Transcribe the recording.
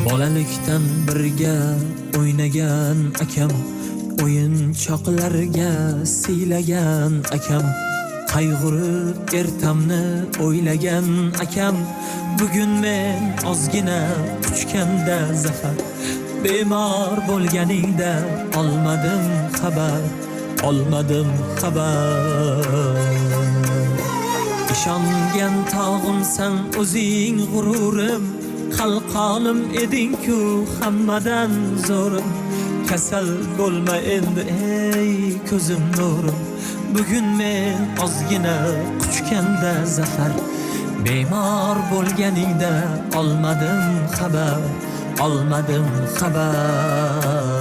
Bolalikdan birga o'ynagan akam, o'yinchoqlarga siylagan akam, qayg'urib ertamni o'ylagan akam, bugun men ozgina quchganda zafar, bemor bo'lganingda olmadim xabar, olmadim xabar. Ishongan tog'imsan o'zing g'ururim, qalqonim eding-ku hammadan zo'rim. Kasal bo'lma endi ey ko'zim nurim, bugun men ozgina quchganda zafar, bemor bo'lganingda olmadim xabar, olmadim xabar.